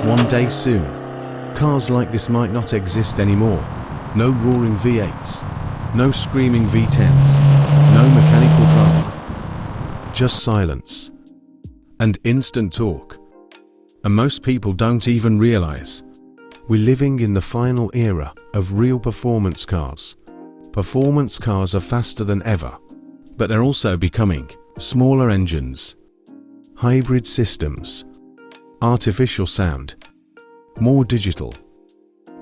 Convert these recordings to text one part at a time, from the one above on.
One day soon, cars like this might not exist anymore. No roaring V8s, no screaming V10s, no mechanical drama. Just silence and instant torque. And most people don't even realize we're living in the final era of real performance cars. Performance cars are faster than ever, but they're also becoming smaller engines, hybrid systems, artificial sound, more digital,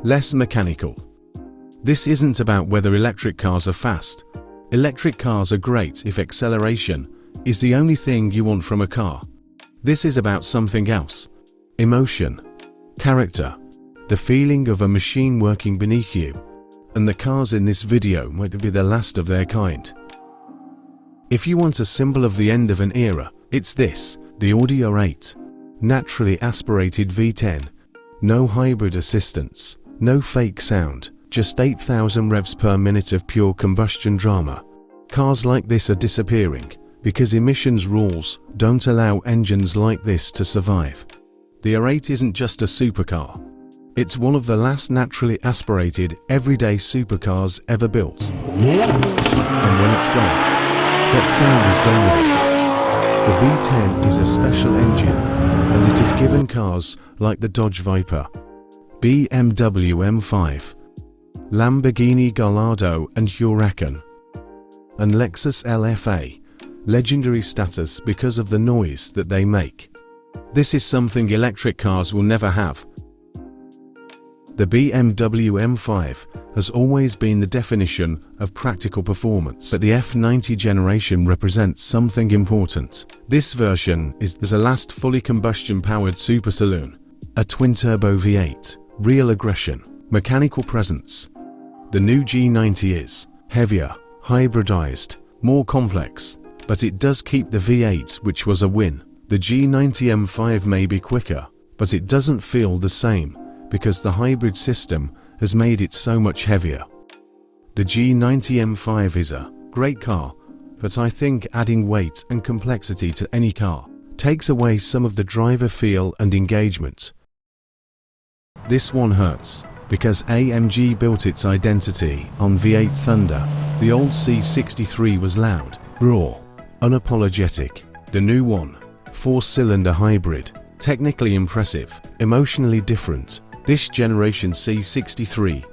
less mechanical. This isn't about whether electric cars are fast. Electric cars are great if acceleration is the only thing you want from a car. This is about something else. Emotion, character, the feeling of a machine working beneath you. And the cars in this video might be the last of their kind. If you want a symbol of the end of an era, it's this, the Audi R8. Naturally aspirated V10. No hybrid assistance, no fake sound, just 8,000 revs per minute of pure combustion drama. Cars like this are disappearing because emissions rules don't allow engines like this to survive. The R8 isn't just a supercar. It's one of the last naturally aspirated, everyday supercars ever built. And when it's gone, that sound is gone with it. The V10 is a special engine, and it has given cars like the Dodge Viper, BMW M5, Lamborghini Gallardo and Huracan, and Lexus LFA legendary status because of the noise that they make. This is something electric cars will never have. The BMW M5 has always been the definition of practical performance, but the F90 generation represents something important. This version is the last fully combustion-powered super saloon, a twin-turbo V8, real aggression, mechanical presence. The new G90 is heavier, hybridized, more complex, but it does keep the V8, which was a win. The G90 M5 may be quicker, but it doesn't feel the same because the hybrid system has made it so much heavier. The G90 M5 is a great car, but I think adding weight and complexity to any car takes away some of the driver feel and engagement. This one hurts because AMG built its identity on V8 Thunder. The old C63 was loud, raw, unapologetic. The new one, 4-cylinder hybrid, technically impressive, emotionally different. This generation C63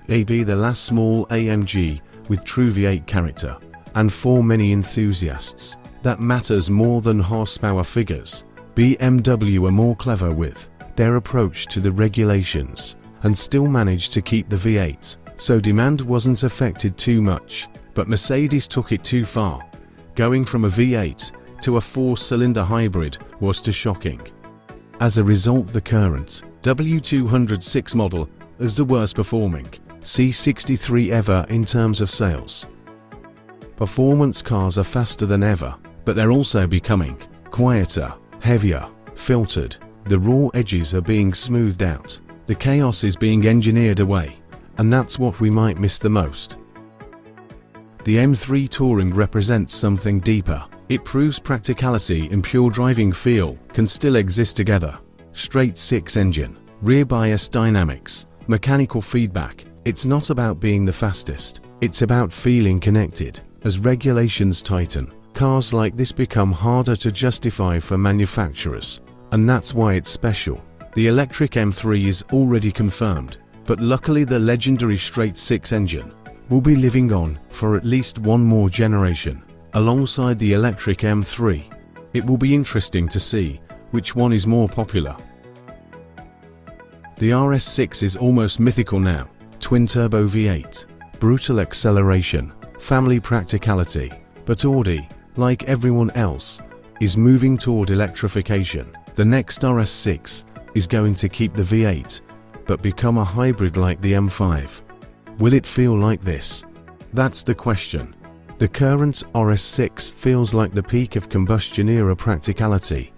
may be the last small AMG with true V8 character, and for many enthusiasts, that matters more than horsepower figures. BMW are more clever with their approach to the regulations and still managed to keep the V8, so demand wasn't affected too much, but Mercedes took it too far. Going from a V8 to a 4-cylinder hybrid was too shocking. As a result, the current W206 model is the worst performing C63 ever in terms of sales. Performance cars are faster than ever, but they're also becoming quieter, heavier, filtered. The raw edges are being smoothed out. The chaos is being engineered away, and that's what we might miss the most. The M3 Touring represents something deeper. It proves practicality and pure driving feel can still exist together. Straight 6 engine, rear bias dynamics, mechanical feedback. It's not about being the fastest, it's about feeling connected. As regulations tighten, cars like this become harder to justify for manufacturers, and that's why it's special. The electric M3 is already confirmed, but luckily the legendary straight 6 engine will be living on for at least one more generation. Alongside the electric M3, it will be interesting to see which one is more popular. The RS6 is almost mythical now. Twin-turbo V8, brutal acceleration, family practicality. But Audi, like everyone else, is moving toward electrification. The next RS6 is going to keep the V8, but become a hybrid like the M5. Will it feel like this? That's the question. The current RS6 feels like the peak of combustion-era practicality.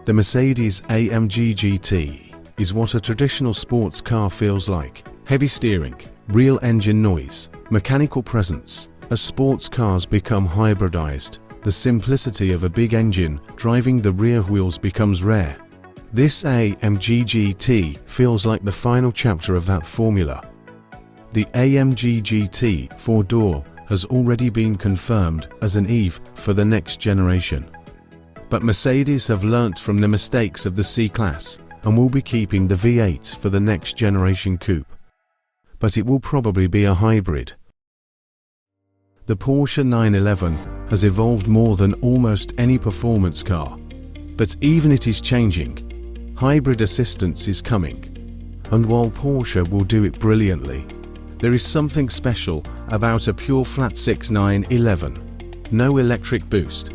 The Mercedes-AMG GT is what a traditional sports car feels like. Heavy steering, real engine noise, mechanical presence. As sports cars become hybridized, the simplicity of a big engine driving the rear wheels becomes rare. This AMG GT feels like the final chapter of that formula. The AMG GT 4-door has already been confirmed as an EVE for the next generation. But Mercedes have learnt from the mistakes of the C-Class and will be keeping the V8 for the next generation coupe. But it will probably be a hybrid. The Porsche 911 has evolved more than almost any performance car. But even it is changing. Hybrid assistance is coming. And while Porsche will do it brilliantly, there is something special about a pure flat 6 911. No electric boost,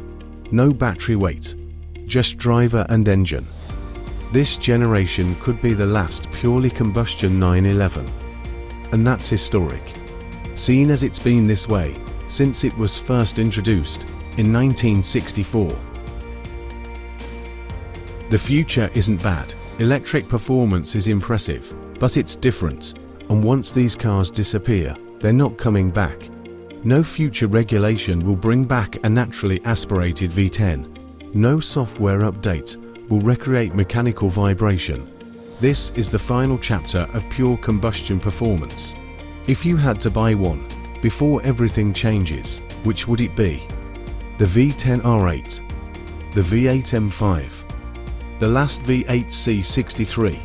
no battery weight, just driver and engine. This generation could be the last purely combustion 911. And that's historic, seen as it's been this way since it was first introduced in 1964. The future isn't bad. Electric performance is impressive, but it's different. And once these cars disappear, they're not coming back. No future regulation will bring back a naturally aspirated V10. No software update will recreate mechanical vibration. This is the final chapter of pure combustion performance. If you had to buy one before everything changes, which would it be? The V10 R8, the V8 M5, the last V8 C63?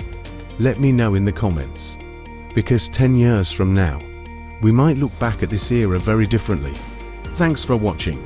Let me know in the comments, because 10 years from now, we might look back at this era very differently. Thanks for watching.